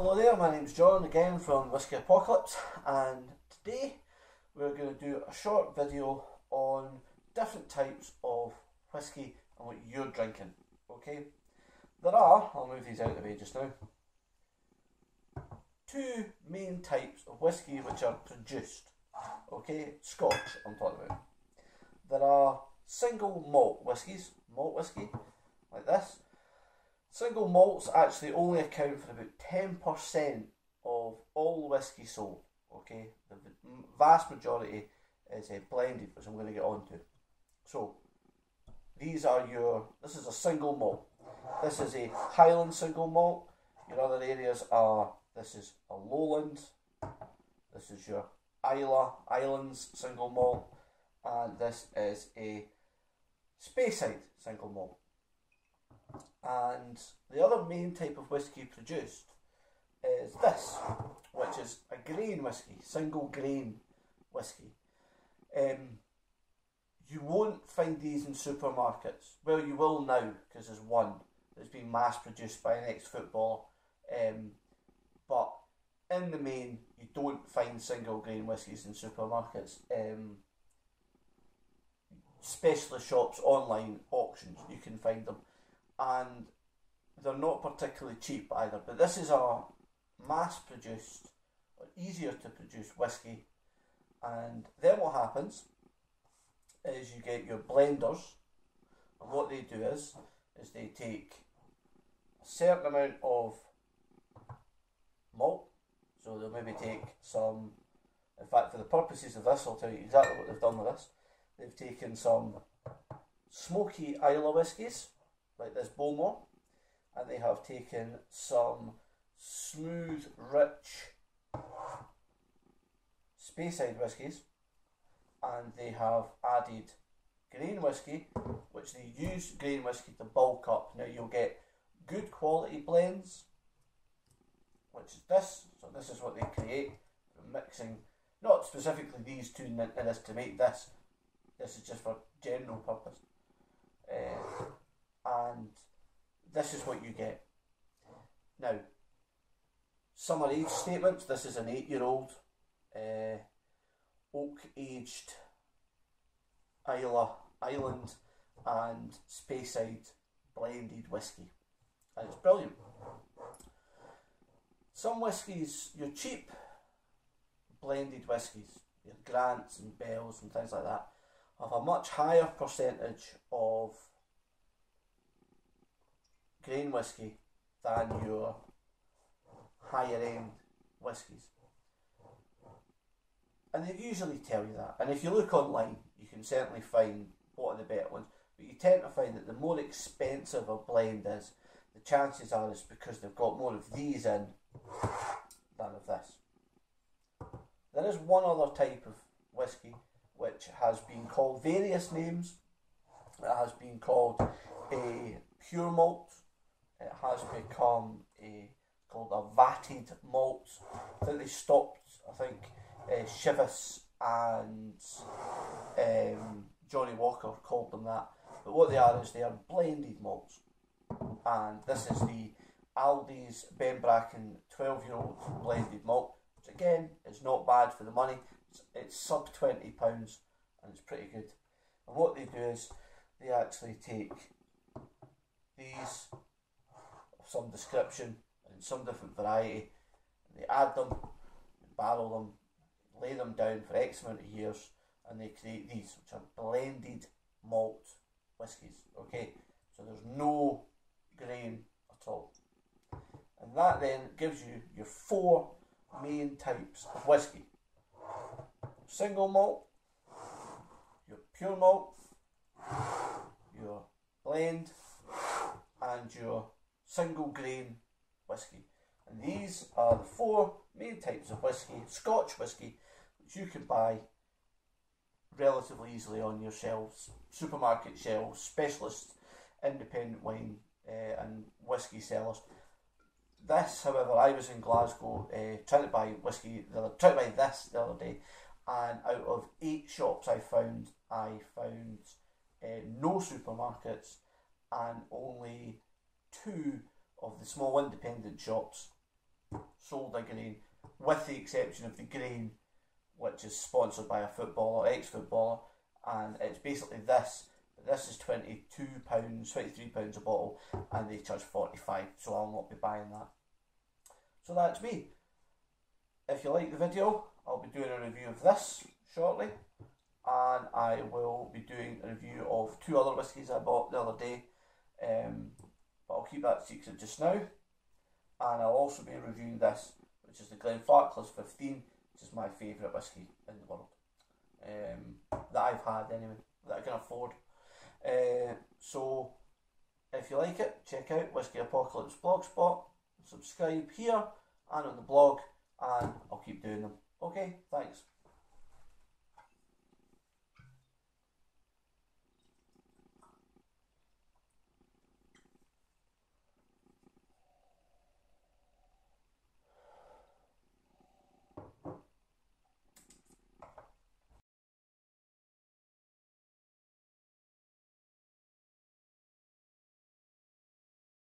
Hello there, my name's John again from Whisky Apocalypse, and today we're going to do a short video on different types of whisky and what you're drinking. Okay, there are, I'll move these out of the way just now, two main types of whisky which are produced. Okay, Scotch I'm talking about. There are single malt whiskies, malt whisky like this. Single malts actually only account for about 10% of all whisky sold. Okay, the vast majority is blended, which I'm going to get on to. So these are this is a single malt. This is a Highland single malt. Your other areas are, this is a Lowland, this is your Islands single malt, and this is a Speyside single malt. And the other main type of whisky produced is this, which is a grain whisky, single grain whisky. You won't find these in supermarkets. Well, you will now, because there's one that's been mass produced by an ex-footballer. But in the main, you don't find single grain whiskies in supermarkets. Specialist shops, online auctions, you can find them. And they're not particularly cheap either, but this is a mass produced or easier to produce whisky. And then what happens is you get your blenders, and what they do is they take a certain amount of malt, so they'll maybe take some, in fact for the purposes of this I'll tell you exactly what they've done with this. They've taken some smoky Islay whiskies like this Bowmore, and they have taken some smooth, rich Speyside whiskies, and they have added grain whisky, which they use grain whisky to bulk up. Now you'll get good quality blends, which is this. So this is what they create from mixing, not specifically these two in this to make this. This is just for general purpose. And this is what you get. Now, some are age statements. This is an 8-year-old oak-aged Island and Speyside blended whisky, and it's brilliant. Some whiskies, your cheap blended whiskies, your Grants and Bells and things like that, have a much higher percentage of grain whisky than your higher end whiskies, and they usually tell you that. And if you look online, you can certainly find what are the better ones, but you tend to find that the more expensive a blend is, the chances are it's because they've got more of these in than of this. There is one other type of whisky which has been called various names. It has been called a pure malt. It has become called a vatted malt. I think they stopped, Chivas and Johnny Walker called them that. But what they are is they are blended malts. And this is the Aldi's Ben Bracken 12-year-old blended malt, which again is not bad for the money. It's sub £20 and it's pretty good. And what they do is they actually take these of some description and some different variety, and they add them, barrel them, lay them down for X amount of years, and they create these, which are blended malt whiskies. Okay, so there's no grain at all. And that then gives you your four main types of whisky: single malt, your pure malt, your blend, and your single grain whisky. And these are the four main types of whisky, Scotch whisky, which you can buy relatively easily on your shelves, supermarket shelves, specialist independent wine and whisky sellers. This, however, I was in Glasgow trying to buy this the other day, and out of 8 shops I found no supermarkets, and only 2 of the small independent shops sold a grain, with the exception of the grain, which is sponsored by a footballer, ex-footballer, and it's basically this. This is £22, £23 a bottle, and they charge 45, so I'll not be buying that. So that's me. If you like the video, I'll be doing a review of this shortly, and I will be doing a review of 2 other whiskies I bought the other day, but I'll keep that secret just now. And I'll also be reviewing this, which is the Glenfarclas 15, which is my favourite whisky in the world, that I've had anyway, that I can afford. So if you like it, check out Whisky Apocalypse Blogspot, subscribe here and on the blog, and I'll keep doing them. Okay, thanks.